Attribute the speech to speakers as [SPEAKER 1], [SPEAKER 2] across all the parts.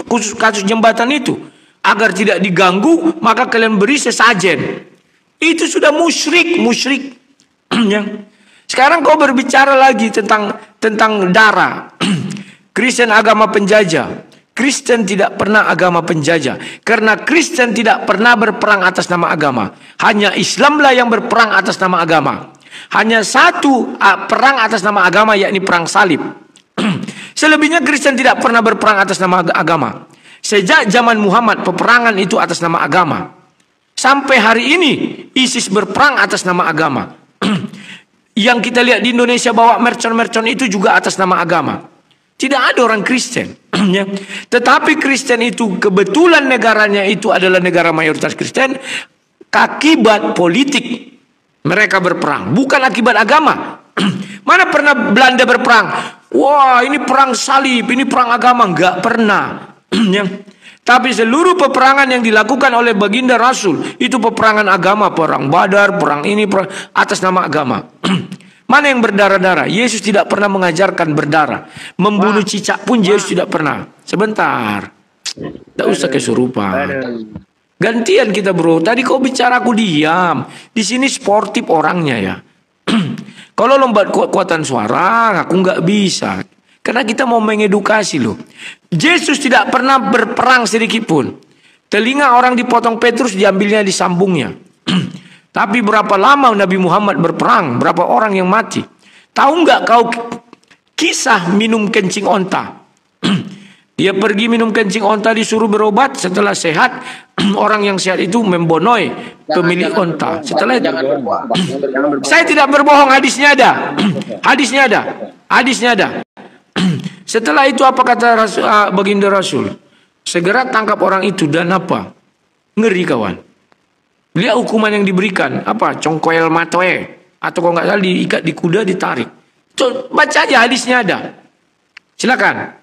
[SPEAKER 1] khusus kasus jembatan itu. Agar tidak diganggu, maka kalian beri sesajen. Itu sudah musyrik. Ya. Sekarang kau berbicara lagi tentang darah. Kristen agama penjajah. Kristen tidak pernah agama penjajah. Karena Kristen tidak pernah berperang atas nama agama. Hanya Islamlah yang berperang atas nama agama. Hanya satu perang atas nama agama, yakni perang salib. Selebihnya Kristen tidak pernah berperang atas nama agama. Sejak zaman Muhammad, peperangan itu atas nama agama. Sampai hari ini, ISIS berperang atas nama agama. Yang kita lihat di Indonesia bawa mercon-mercon itu juga atas nama agama. Tidak ada orang Kristen. Ya. Tetapi Kristen itu kebetulan negaranya itu adalah negara mayoritas Kristen. Akibat politik mereka berperang. Bukan akibat agama. Mana pernah Belanda berperang? Wah, ini perang salib, ini perang agama. Enggak pernah. Ya. Tapi seluruh peperangan yang dilakukan oleh baginda Rasul itu peperangan agama, perang Badar, perang ini, perang atas nama agama. Mana yang berdarah-darah? Yesus tidak pernah mengajarkan berdarah. Membunuh cicak pun Yesus tidak pernah. Sebentar, tidak usah kesurupan. Gantian kita bro. Tadi kau bicara aku diam. Di sini sportif orangnya ya. Kalau lomba kekuatan suara, aku nggak bisa. Karena kita mau mengedukasi loh. Yesus tidak pernah berperang sedikit pun. Telinga orang dipotong Petrus, diambilnya disambungnya. Tapi berapa lama Nabi Muhammad berperang? Berapa orang yang mati? Tahu nggak kau kisah minum kencing onta? Dia pergi minum kencing onta, disuruh berobat. Setelah sehat, orang yang sehat itu membonoi pemilik onta. Setelah itu, saya tidak berbohong, hadisnya ada. Hadisnya ada. Setelah itu apa kata baginda Rasul? Segera tangkap orang itu dan apa? Ngeri kawan. Lihat hukuman yang diberikan. Apa? Congkoel matoe. Atau kalau nggak salah diikat di kuda, ditarik. Baca aja, hadisnya ada. Silakan.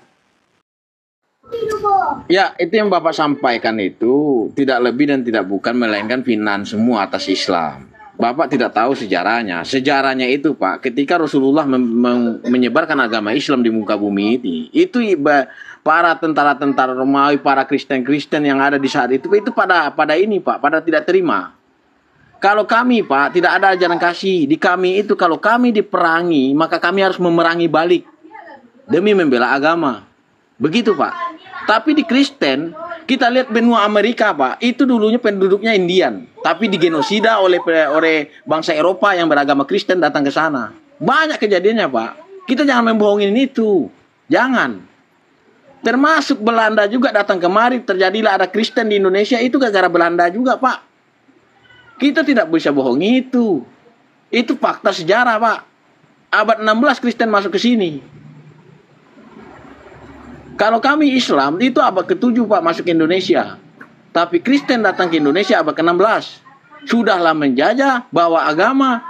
[SPEAKER 2] Ya, itu yang Bapak sampaikan itu tidak lebih dan tidak bukan melainkan finan semua atas Islam. Bapak tidak tahu sejarahnya. Sejarahnya itu Pak, ketika Rasulullah menyebarkan agama Islam di muka bumi ini, itu para tentara-tentara Romawi, para Kristen-Kristen yang ada di saat itu pada ini Pak, pada tidak terima. Kalau kami Pak, tidak ada ajaran kasih. Di kami itu kalau kami diperangi, maka kami harus memerangi balik demi membela agama. Begitu Pak. Tapi di Kristen, kita lihat benua Amerika Pak, itu dulunya penduduknya Indian, tapi digenosida oleh bangsa Eropa yang beragama Kristen datang ke sana. Banyak kejadiannya Pak. Kita jangan membohongin itu. Jangan. Termasuk Belanda juga datang kemari, terjadilah ada Kristen di Indonesia, itu gara-gara Belanda juga Pak. Kita tidak bisa bohongi itu. Itu fakta sejarah Pak. Abad 16 Kristen masuk ke sini. Kalau kami Islam itu abad ke-7 Pak masuk ke Indonesia. Tapi Kristen datang ke Indonesia abad ke-16. Sudahlah menjajah, bawa agama.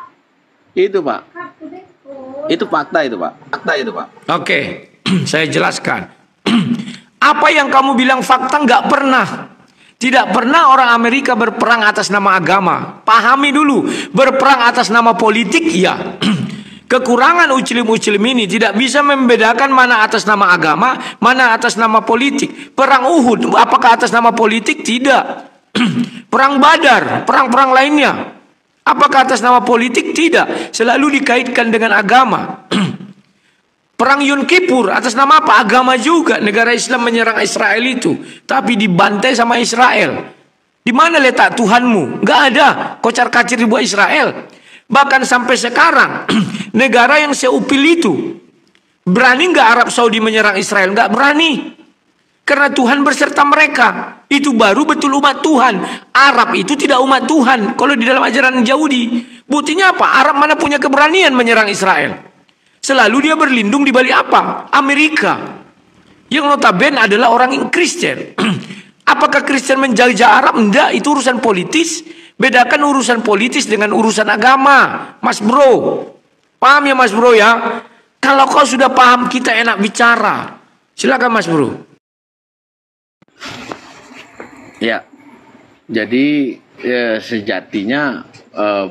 [SPEAKER 2] Itu Pak. Itu fakta itu Pak. Fakta itu Pak.
[SPEAKER 1] Oke, saya jelaskan. Apa yang kamu bilang fakta nggak pernah. Tidak pernah orang Amerika berperang atas nama agama. Pahami dulu, berperang atas nama politik ya. Kekurangan uclim-uclim ini tidak bisa membedakan mana atas nama agama, mana atas nama politik. Perang Uhud, apakah atas nama politik? Tidak. Perang Badar, perang-perang lainnya, apakah atas nama politik? Tidak. Selalu dikaitkan dengan agama. Perang Yom Kippur, atas nama apa? Agama juga. Negara Islam menyerang Israel itu, tapi dibantai sama Israel. Di mana letak Tuhanmu? Nggak ada. Kocar-kacir dibuat Israel. Bahkan sampai sekarang negara yang seupil itu berani nggak Arab Saudi menyerang Israel? Nggak berani, karena Tuhan berserta mereka. Itu baru betul umat Tuhan. Arab itu tidak umat Tuhan kalau di dalam ajaran Yahudi. Buktinya apa? Arab mana punya keberanian menyerang Israel? Selalu dia berlindung di balik apa? Amerika, yang notabene adalah orang yang Kristen. Apakah Kristen menjajah Arab? Enggak, itu urusan politis. Bedakan urusan politis dengan urusan agama, Mas Bro. Paham ya Mas Bro ya? Kalau kau sudah paham, kita enak bicara. Silakan Mas Bro.
[SPEAKER 2] Ya, jadi sejatinya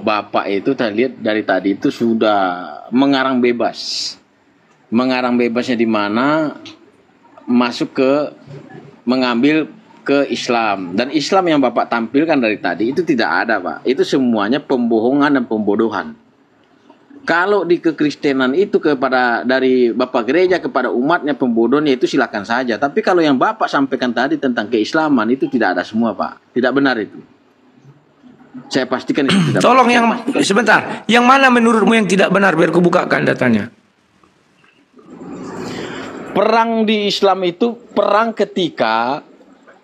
[SPEAKER 2] Bapak itu tadi lihat dari tadi itu sudah mengarang bebas. Mengarang bebasnya di mana? Masuk ke mengambil ke Islam. Dan Islam yang Bapak tampilkan dari tadi itu tidak ada, Pak. Itu semuanya pembohongan dan pembodohan. Kalau di kekristenan itu dari Bapak gereja kepada umatnya pembodohnya itu silakan saja. Tapi kalau yang Bapak sampaikan tadi tentang keislaman itu tidak ada semua, Pak. Tidak benar itu. Saya pastikan itu tidak.
[SPEAKER 1] Tolong sebentar. Yang mana menurutmu yang tidak benar biar kubukakan datanya.
[SPEAKER 2] Perang di Islam itu perang ketika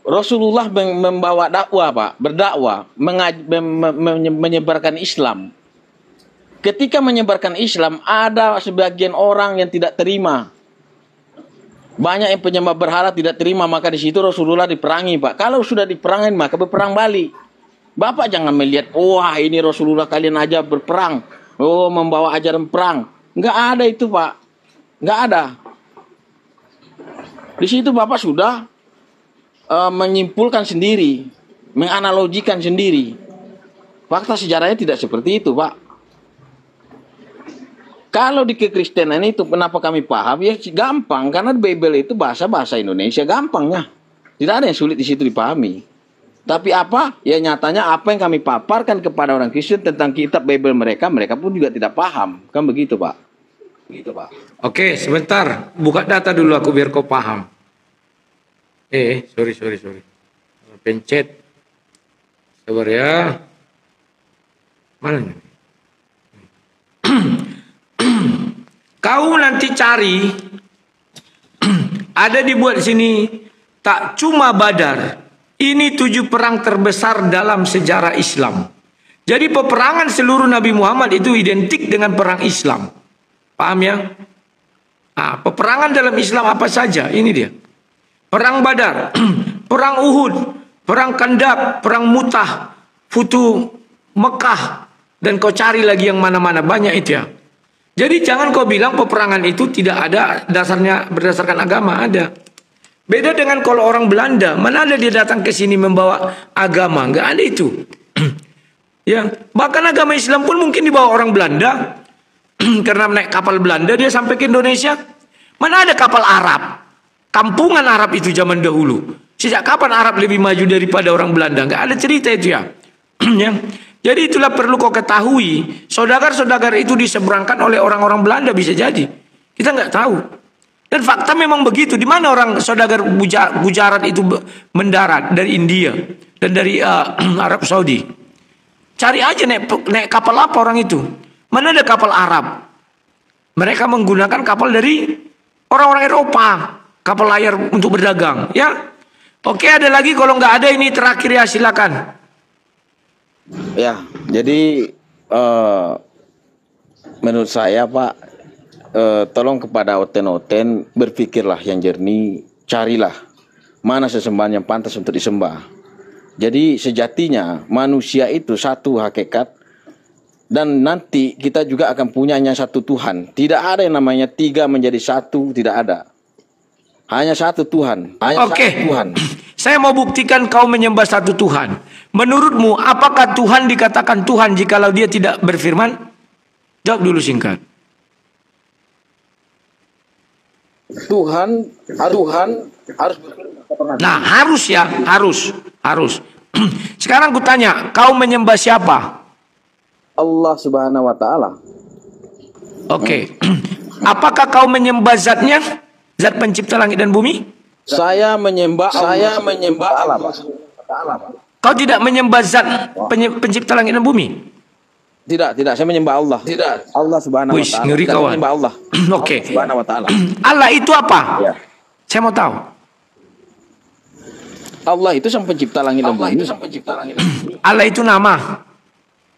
[SPEAKER 2] Rasulullah membawa dakwah, Pak, berdakwah, menyebarkan Islam. Ketika menyebarkan Islam, ada sebagian orang yang tidak terima. Banyak yang penyembah berhala tidak terima, maka di situ Rasulullah diperangi, Pak. Kalau sudah diperangi, maka berperang balik. Bapak jangan melihat, wah ini Rasulullah kalian aja berperang. Oh, membawa ajaran perang. Nggak ada itu, Pak. Nggak ada. Di situ Bapak sudah menyimpulkan sendiri, menganalogikan sendiri. Fakta sejarahnya tidak seperti itu, Pak. Kalau di kekristenan itu kenapa kami paham? Ya gampang, karena Bible itu bahasa Indonesia gampangnya. Tidak ada yang sulit di situ dipahami. Tapi apa? Ya nyatanya apa yang kami paparkan kepada orang Kristen tentang kitab Bible mereka pun juga tidak paham. Kan begitu, Pak? Begitu, Pak.
[SPEAKER 1] Oke, sebentar. Buka data dulu aku biar kau paham. Sorry. Pencet. Sabar ya. Mana nih? Kau nanti cari ada dibuat sini tak cuma Badar. Ini 7 perang terbesar dalam sejarah Islam. Jadi peperangan seluruh Nabi Muhammad itu identik dengan perang Islam. Paham ya? Nah, peperangan dalam Islam apa saja? Ini dia. Perang Badar, perang Uhud, perang Kandak, perang Mutah, Futu Mekah, dan kau cari lagi yang mana-mana banyak itu ya. Jadi jangan kau bilang peperangan itu tidak ada dasarnya berdasarkan agama, ada. Beda dengan kalau orang Belanda, mana ada dia datang ke sini membawa agama, nggak ada itu. Ya, bahkan agama Islam pun mungkin dibawa orang Belanda karena naik kapal Belanda dia sampai ke Indonesia. Mana ada kapal Arab? Kampungan Arab itu zaman dahulu. Sejak kapan Arab lebih maju daripada orang Belanda? Nggak ada cerita itu ya. Ya. Jadi itulah perlu kau ketahui. Saudagar-saudagar itu diseberangkan oleh orang-orang Belanda bisa jadi. Kita nggak tahu. Dan fakta memang begitu. Di mana orang saudagar Gujarat itu mendarat dari India dan dari Arab Saudi. Cari aja naik kapal apa orang itu. Mana ada kapal Arab. Mereka menggunakan kapal dari orang-orang Eropa. Kapal layar untuk berdagang. Ya. Oke, ada lagi. Kalau nggak ada ini terakhir ya silakan.
[SPEAKER 2] Ya, jadi menurut saya, Pak, tolong kepada oten-oten berpikirlah yang jernih, carilah mana sesembahan yang pantas untuk disembah. Jadi sejatinya manusia itu satu hakikat dan nanti kita juga akan punyanya satu Tuhan. Tidak ada yang namanya 3 menjadi 1, tidak ada. Hanya satu Tuhan.
[SPEAKER 1] Oke. Saya mau buktikan kau menyembah satu Tuhan. Menurutmu apakah Tuhan dikatakan Tuhan jikalau dia tidak berfirman? Jawab dulu singkat.
[SPEAKER 2] Tuhan harus berfirman.
[SPEAKER 1] Nah, harus ya, harus. Sekarang ku tanya, kau menyembah siapa?
[SPEAKER 2] Allah Subhanahu wa taala.
[SPEAKER 1] Oke. Apakah kau menyembah zatnya? Zat pencipta langit dan bumi?
[SPEAKER 2] Saya menyembah Allah, Pak.
[SPEAKER 1] Kau tidak menyembah zat pencipta langit dan bumi?
[SPEAKER 2] Tidak, saya menyembah Allah. Tidak. Allah Subhanahu wa taala.
[SPEAKER 1] Ngeri kawan.
[SPEAKER 2] Menyembah Allah.
[SPEAKER 1] Oke.
[SPEAKER 2] Subhanahu wa taala.
[SPEAKER 1] Allah itu apa?
[SPEAKER 2] Ya.
[SPEAKER 1] Saya mau tahu.
[SPEAKER 2] Allah itu sang pencipta langit dan bumi.
[SPEAKER 1] Allah itu nama.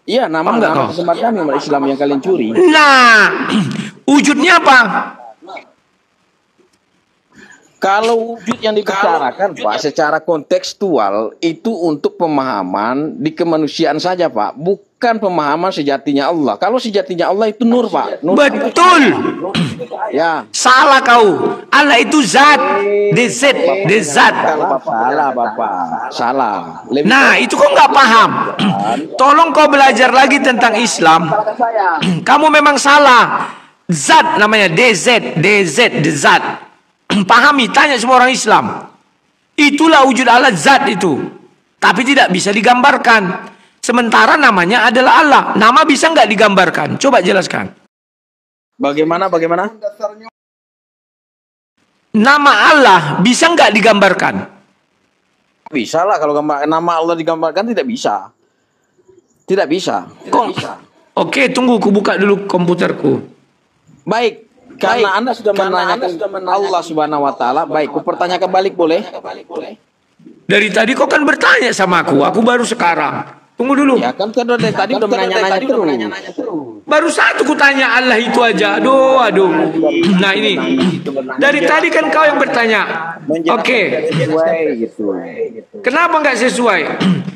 [SPEAKER 2] Iya, nama tempat kami umat Islam yang kalian curi.
[SPEAKER 1] Nah, wujudnya apa?
[SPEAKER 2] Kalau wujud yang dibicarakan, Pak, secara kontekstual itu untuk pemahaman di kemanusiaan saja, Pak. Bukan pemahaman sejatinya Allah. Kalau sejatinya Allah itu nur, Pak. Nur.
[SPEAKER 1] Betul.
[SPEAKER 2] Ya.
[SPEAKER 1] Salah kau. Allah itu zat. Zat.
[SPEAKER 2] Salah, Bapak. Salah.
[SPEAKER 1] Nah, itu kau nggak paham. Tolong kau belajar lagi tentang Islam. Kamu memang salah. Zat namanya DZ, zat. Pahami, tanya semua orang Islam. Itulah wujud Allah, zat itu. Tapi tidak bisa digambarkan. Sementara namanya adalah Allah. Nama bisa nggak digambarkan? Coba jelaskan.
[SPEAKER 2] Bagaimana?
[SPEAKER 1] Nama Allah bisa nggak digambarkan?
[SPEAKER 2] Bisa lah, kalau nama Allah digambarkan tidak bisa. Tidak bisa.
[SPEAKER 1] Kok? Oke, tunggu, ku buka dulu komputerku.
[SPEAKER 2] Baik, karena Anda sudah menanyakan Allah Subhanahu wa taala, baik, ku pertanyakan balik boleh?
[SPEAKER 1] Dari tadi kau kan bertanya sama aku baru sekarang. Tunggu dulu.
[SPEAKER 2] Ya kan dari tadi udah menanya-nanya terus.
[SPEAKER 1] Baru satu ku tanya Allah itu aja. Aduh. Nah ini. Dari tadi kan kau yang bertanya. Oke.
[SPEAKER 2] Gitu.
[SPEAKER 1] Kenapa nggak sesuai?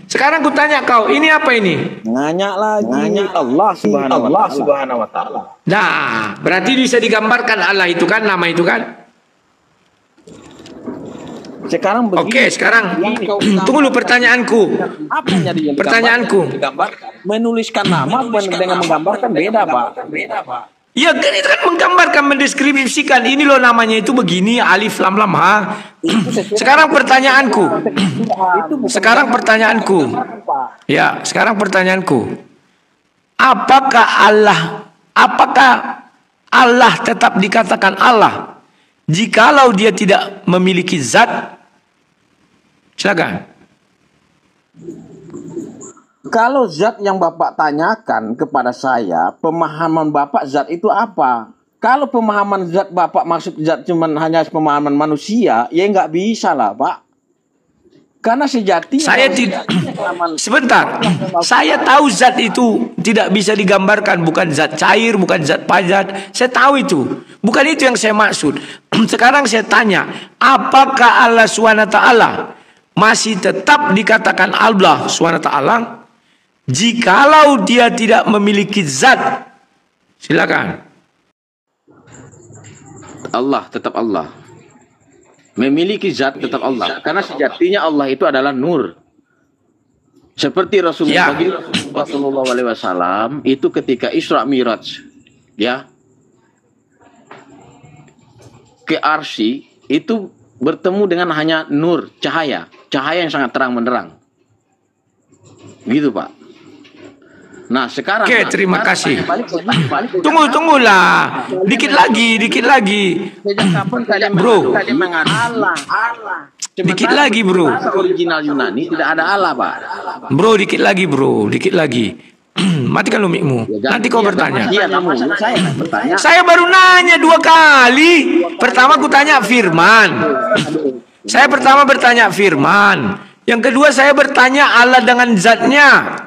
[SPEAKER 1] Sekarang ku tanya kau, ini apa ini?
[SPEAKER 2] Nanya lagi. Allah Subhanahu wa taala.
[SPEAKER 1] Nah, berarti bisa digambarkan Allah itu kan, nama itu kan?
[SPEAKER 2] Sekarang begini.
[SPEAKER 1] Oke, sekarang tunggu dulu pertanyaanku.
[SPEAKER 2] Apanya
[SPEAKER 1] Pertanyaanku.
[SPEAKER 2] Menuliskan nama dengan menggambarkan beda, Pak.
[SPEAKER 1] Ya kan itu kan menggambarkan, mendeskripsikan. Ini loh namanya itu begini, alif lam lam ha. Sekarang pertanyaanku. Ya, sekarang pertanyaanku. Apakah Allah tetap dikatakan Allah jikalau dia tidak memiliki zat? Silakan.
[SPEAKER 2] Kalau zat yang Bapak tanyakan kepada saya, pemahaman Bapak zat itu apa? Kalau pemahaman zat Bapak maksud zat cuman hanya pemahaman manusia, ya nggak bisa lah, Pak. Karena sejatinya
[SPEAKER 1] saya tidak. Sebentar. Saya tahu zat itu tidak bisa digambarkan, bukan zat cair, bukan zat padat. Saya tahu itu. Bukan itu yang saya maksud. Sekarang saya tanya, apakah Allah SWT masih tetap dikatakan Allah SWT jikalau dia tidak memiliki zat? Silakan.
[SPEAKER 2] Allah tetap Allah. Memiliki zat tetap Allah. Karena sejatinya Allah itu adalah nur. Seperti Rasulullah SAW itu ketika Isra Miraj, ya, ke Arsy itu bertemu dengan hanya nur, cahaya yang sangat terang benderang. Gitu, Pak. Nah, sekarang
[SPEAKER 1] Oke, terima kasih. Tunggulah. Dikit lagi. Bro. Dikit lagi, bro.
[SPEAKER 2] Original Yunani tidak ada Allah, Pak.
[SPEAKER 1] Bro, dikit lagi. Matikan lu mikmu. Nanti kau bertanya.
[SPEAKER 2] Iya, saya bertanya.
[SPEAKER 1] Saya baru nanya 2 kali. Pertama ku tanya firman. Saya pertama bertanya firman. Yang kedua saya bertanya Allah dengan zatnya.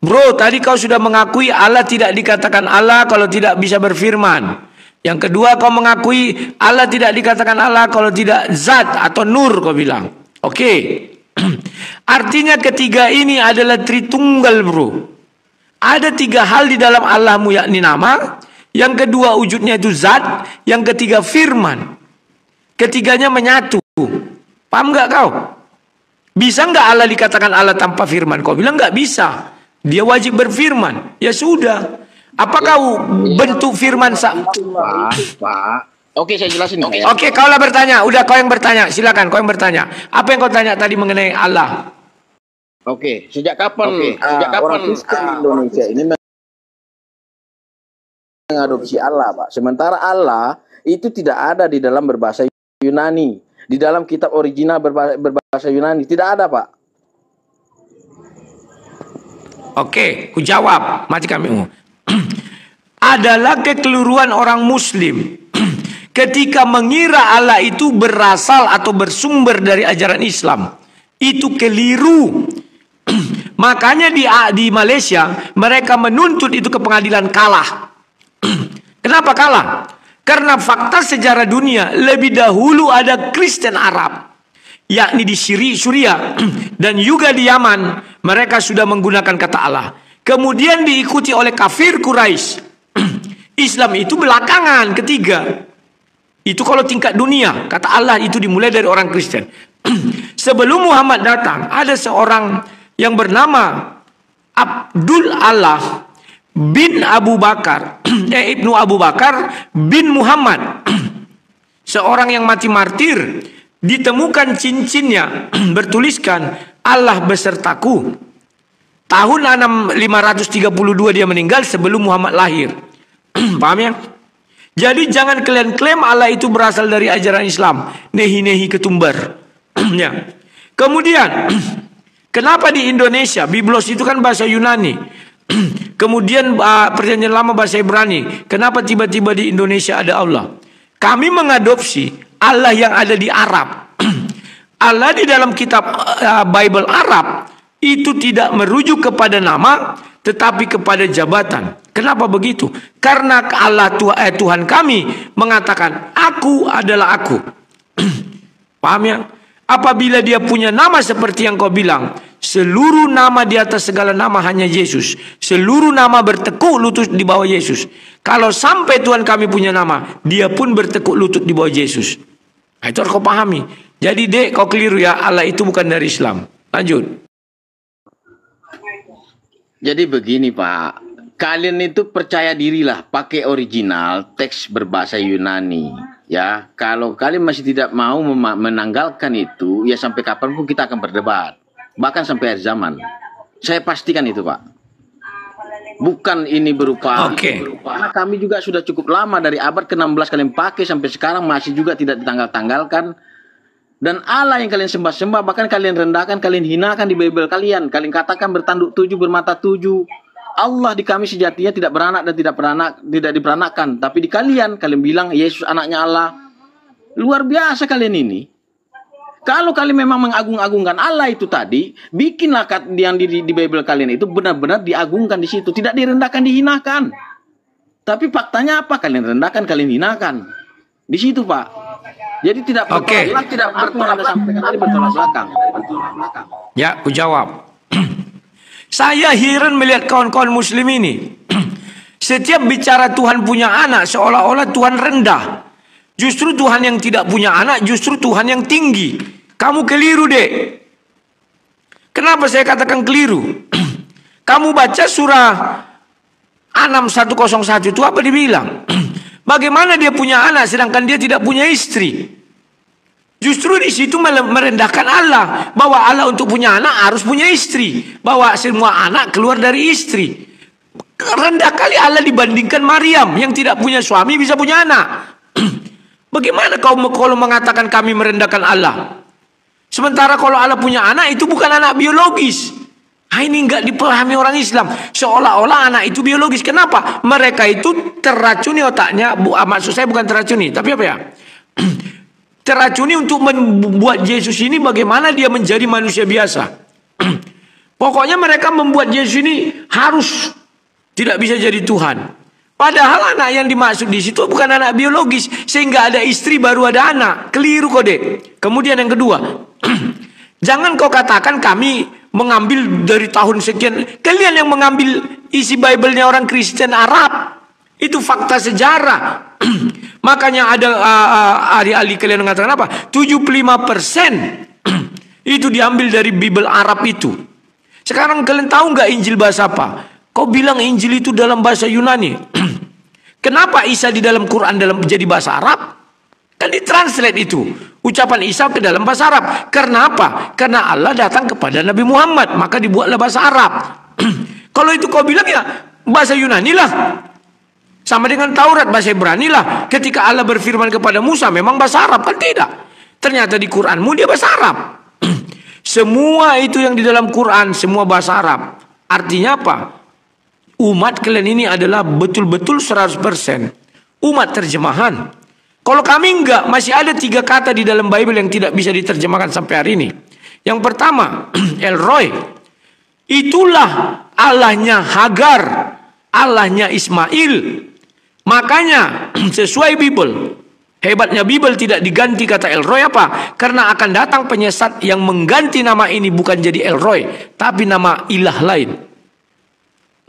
[SPEAKER 1] Bro, tadi kau sudah mengakui Allah tidak dikatakan Allah kalau tidak bisa berfirman. Yang kedua kau mengakui Allah tidak dikatakan Allah kalau tidak zat atau nur, kau bilang. Oke. Artinya ketiga ini adalah Tritunggal, bro. Ada 3 hal di dalam Allahmu, yakni nama. Yang kedua wujudnya itu zat. Yang ketiga firman. Ketiganya menyatu. Paham nggak kau? Bisa nggak Allah dikatakan Allah tanpa firman? Kau bilang nggak bisa. Dia wajib berfirman. Ya sudah. Apakah bentuk firman
[SPEAKER 2] Pak. Oke, saya jelasin.
[SPEAKER 1] Oke, kaulah bertanya. Udah kau yang bertanya. Silakan kau yang bertanya. Apa yang kau tanya tadi mengenai Allah?
[SPEAKER 2] Oke, sejak kapan orang Kristen di Indonesia ini mengadopsi Allah, Pak? Sementara Allah itu tidak ada di dalam berbahasa Yunani. Di dalam kitab original berbahasa Yunani tidak ada, Pak.
[SPEAKER 1] Oke, ku jawab. Mati kami. Adalah kekeliruan orang Muslim ketika mengira Allah itu berasal atau bersumber dari ajaran Islam. Itu keliru. Makanya di Malaysia mereka menuntut itu ke pengadilan, kalah. Kenapa kalah? Karena fakta sejarah dunia lebih dahulu ada Kristen Arab, yakni di Syria dan juga di Yaman, mereka sudah menggunakan kata Allah. Kemudian diikuti oleh kafir Quraisy. Islam itu belakangan ketiga. Itu kalau tingkat dunia, kata Allah itu dimulai dari orang Kristen. Sebelum Muhammad datang, ada seorang yang bernama Abdul Allah bin Abu Bakar, Ibnu Abu Bakar bin Muhammad, seorang yang mati martir ditemukan cincinnya bertuliskan Allah besertaku. Tahun 532 dia meninggal sebelum Muhammad lahir. Paham ya? Jadi jangan kalian klaim Allah itu berasal dari ajaran Islam. Nehi-nehi ketumbar. Ya. Kemudian, kenapa di Indonesia, Biblos itu kan bahasa Yunani. Kemudian perjanjian lama bahasa Ibrani. Kenapa tiba-tiba di Indonesia ada Allah? Kami mengadopsi Allah yang ada di Arab. Allah di dalam kitab Bible Arab itu tidak merujuk kepada nama, tetapi kepada jabatan. Kenapa begitu? Karena Allah Tuhan kami mengatakan, aku adalah aku. Paham ya? Apabila dia punya nama seperti yang kau bilang, seluruh nama di atas segala nama hanya Yesus. Seluruh nama bertekuk lutut di bawah Yesus. Kalau sampai Tuhan kami punya nama, dia pun bertekuk lutut di bawah Yesus. Nah, itu harus kau pahami. Jadi dek, kau keliru ya, Allah itu bukan dari Islam. Lanjut.
[SPEAKER 2] Jadi begini Pak, kalian itu percaya dirilah pakai original teks berbahasa Yunani. Ya, kalau kalian masih tidak mau menanggalkan itu, ya sampai kapanpun kita akan berdebat. Bahkan sampai akhir zaman. Saya pastikan itu Pak. Bukan ini berupa. Karena kami juga sudah cukup lama dari abad ke-16 kalian pakai sampai sekarang masih juga tidak ditanggal-tanggalkan. Dan Allah yang kalian sembah-sembah, bahkan kalian rendahkan, kalian hinakan di Bible kalian. Kalian katakan bertanduk 7, bermata 7. Allah di kami sejatinya tidak beranak dan tidak diperanakkan. Tapi di kalian bilang Yesus anaknya Allah. Luar biasa kalian ini. Kalau kalian memang mengagung-agungkan Allah itu tadi, bikinlah yang di Bible kalian itu benar-benar diagungkan di situ. Tidak direndahkan, dihinakan. Tapi faktanya apa? Kalian rendahkan, kalian hinakan. Di situ Pak. Jadi tidak bertolak, tidak bertolak sampaikan tadi bertolak belakang.
[SPEAKER 1] Ya, aku jawab. Saya heran melihat kawan-kawan muslim ini. Setiap bicara Tuhan punya anak, seolah-olah Tuhan rendah. Justru Tuhan yang tidak punya anak, justru Tuhan yang tinggi. Kamu keliru dek. Kenapa saya katakan keliru? Kamu baca surah 6101 itu apa dibilang? Bagaimana dia punya anak sedangkan dia tidak punya istri? Justru di situ merendahkan Allah, bahwa Allah untuk punya anak harus punya istri, bahwa semua anak keluar dari istri. Rendah kali Allah dibandingkan Maryam yang tidak punya suami bisa punya anak. Bagaimana kalau mengatakan kami merendahkan Allah? Sementara kalau Allah punya anak itu bukan anak biologis. Ini enggak dipahami orang Islam. Seolah-olah anak itu biologis. Kenapa? Mereka itu terracuni otaknya. Maksud saya bukan terracuni, tapi apa ya? Terracuni untuk membuat Yesus ini bagaimana dia menjadi manusia biasa. Pokoknya mereka membuat Yesus ini harus tidak bisa jadi Tuhan. Padahal anak yang dimaksud di situ bukan anak biologis, sehingga ada istri baru ada anak. Keliru kode. Kemudian yang kedua, jangan kau katakan kami mengambil dari tahun sekian. Kalian yang mengambil isi Bible-nya orang Kristen Arab. Itu fakta sejarah. Makanya ada ahli-ahli kalian mengatakan apa? 75% itu diambil dari Bible Arab itu. Sekarang kalian tahu nggak Injil bahasa apa? Kau bilang Injil itu dalam bahasa Yunani. Kenapa Isa di dalam Quran jadi bahasa Arab? Kan ditranslate itu. Ucapan Isa ke dalam bahasa Arab. Karena apa? Karena Allah datang kepada Nabi Muhammad. Maka dibuatlah bahasa Arab. Kalau itu kau bilang ya bahasa Yunani lah. Sama dengan Taurat bahasa Ibrani lah. Ketika Allah berfirman kepada Musa memang bahasa Arab. Kan tidak. Ternyata di Quranmu dia bahasa Arab. Semua itu yang di dalam Quran semua bahasa Arab. Artinya apa? Umat kalian ini adalah betul-betul 100% umat terjemahan. Kalau kami enggak, masih ada 3 kata di dalam Bible yang tidak bisa diterjemahkan sampai hari ini. Yang pertama, El Roy. Itulah Allahnya Hagar, Allahnya Ismail. Makanya sesuai Bible, hebatnya Bible tidak diganti kata El Roy apa? Karena akan datang penyesat yang mengganti nama ini bukan jadi El Roy, tapi nama ilah lain.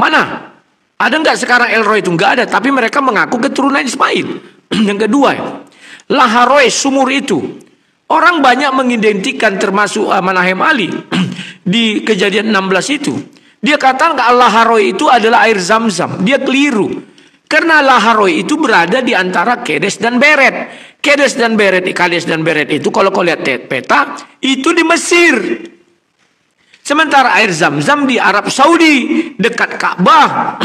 [SPEAKER 1] Mana? Ada nggak sekarang El Roy itu? Nggak ada, tapi mereka mengaku keturunan Ismail. Yang kedua, Laharoy, sumur itu. Orang banyak mengidentikan termasuk Manahem Ali di Kejadian 16 itu. Dia katakan Laharoy itu adalah air Zam-Zam. Dia keliru. Karena Laharoy itu berada di antara Kedes dan Beret. Kades dan Beret itu kalau kau lihat peta itu di Mesir. Sementara air Zam-Zam di Arab Saudi dekat Ka'bah.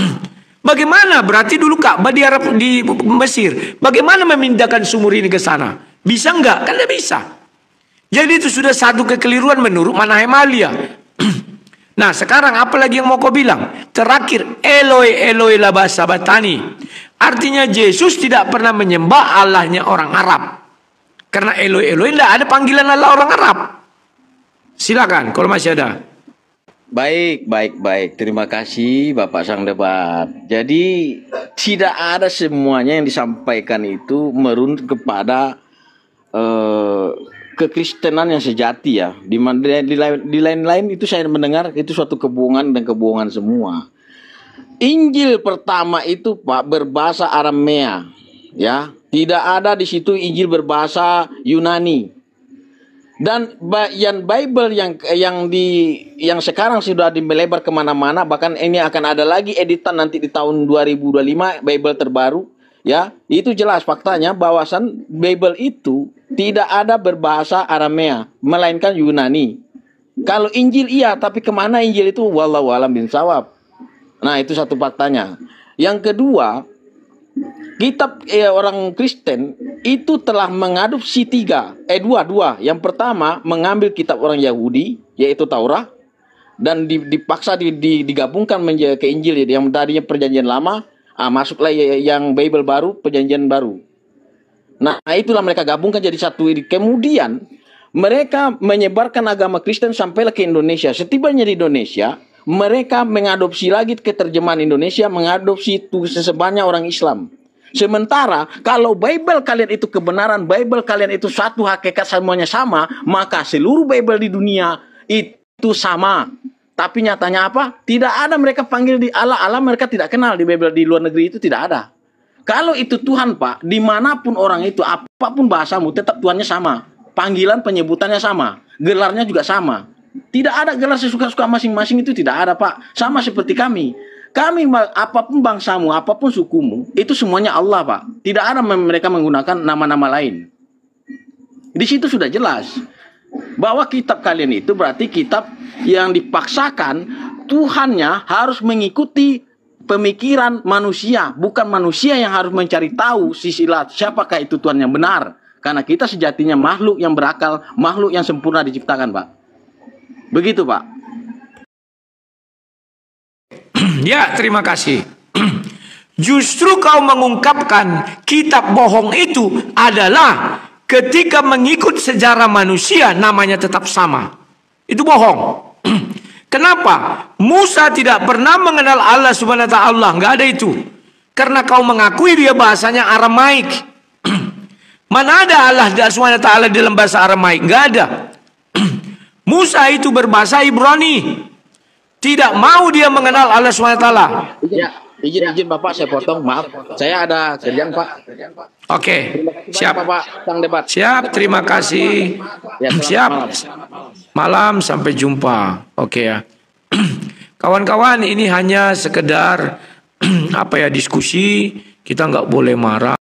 [SPEAKER 1] Bagaimana berarti dulu Ka'bah di Mesir? Bagaimana memindahkan sumur ini ke sana? Bisa enggak? Kan tidak bisa. Jadi itu sudah satu kekeliruan menurut Manahem Alia. Nah sekarang apa lagi yang mau kau bilang? Terakhir, Eloi Eloi lama sabachthani. Artinya Yesus tidak pernah menyembah Allahnya orang Arab. Karena Eloi Eloi tidak ada panggilan Allah orang Arab. Silakan kalau masih ada.
[SPEAKER 2] Baik. Terima kasih Bapak Sang Debat. Jadi tidak ada semuanya yang disampaikan itu merunut kepada kekristenan yang sejati ya. Di lain-lain itu saya mendengar itu suatu kebohongan dan kebohongan semua. Injil pertama itu Pak berbahasa Aramea, ya. Tidak ada di situ Injil berbahasa Yunani. Dan yang Bible yang sekarang sudah melebar kemana-mana, bahkan ini akan ada lagi editan nanti di tahun 2025 Bible terbaru, ya. Itu jelas faktanya bahwasan Bible itu tidak ada berbahasa Aramea, melainkan Yunani. Kalau Injil iya, tapi kemana Injil itu? Wallahu a'lam bishawab. Nah itu satu faktanya. Yang kedua, kitab orang Kristen itu telah mengadopsi dua. Yang pertama mengambil kitab orang Yahudi yaitu Taurat dan dipaksa digabungkan menjadi ke Injil yang tadinya perjanjian lama, masuklah yang Bible baru, perjanjian baru. Nah itulah mereka gabungkan jadi satu. Kemudian mereka menyebarkan agama Kristen sampailah ke Indonesia. Setibanya di Indonesia, mereka mengadopsi lagi ke terjemahan Indonesia, mengadopsi itu sesebanyak orang Islam. Sementara kalau Bible kalian itu kebenaran, Bible kalian itu satu hakikat semuanya sama, maka seluruh Bible di dunia itu sama. Tapi nyatanya apa? Tidak ada mereka panggil di Allah. Allah mereka tidak kenal di Bible di luar negeri itu tidak ada. Kalau itu Tuhan Pak, dimanapun orang itu, apapun bahasamu, tetap Tuhannya sama. Panggilan penyebutannya sama, gelarnya juga sama. Tidak ada gelar sesuka-suka masing-masing itu tidak ada Pak. Sama seperti kami. Kami apapun bangsamu, apapun sukumu, itu semuanya Allah Pak. Tidak ada mereka menggunakan nama-nama lain. Di situ sudah jelas bahwa kitab kalian itu berarti kitab yang dipaksakan Tuhannya harus mengikuti pemikiran manusia. Bukan manusia yang harus mencari tahu siapakah itu Tuhan yang benar. Karena kita sejatinya makhluk yang berakal, makhluk yang sempurna diciptakan Pak. Begitu Pak.
[SPEAKER 1] Ya terima kasih. Justru kau mengungkapkan kitab bohong itu adalah ketika mengikut sejarah manusia namanya tetap sama. Itu bohong. Kenapa? Musa tidak pernah mengenal Allah Subhanahu wa ta'ala. Nggak ada itu. Karena kau mengakui dia bahasanya Aramaik. Mana ada Allah Subhanahu wa ta'ala dalam bahasa Aramaik? Nggak ada. Musa itu berbahasa Ibrani. Tidak mau dia mengenal Allah SWT.
[SPEAKER 2] Ya, izin Bapak saya potong, maaf. Saya ada kerjaan Pak.
[SPEAKER 1] Oke, siap
[SPEAKER 2] Pak Sang Debat.
[SPEAKER 1] Siap, terima kasih.
[SPEAKER 2] Ya,
[SPEAKER 1] siap. Malam sampai jumpa. Oke ya. Kawan-kawan ini hanya sekedar diskusi. Kita nggak boleh marah.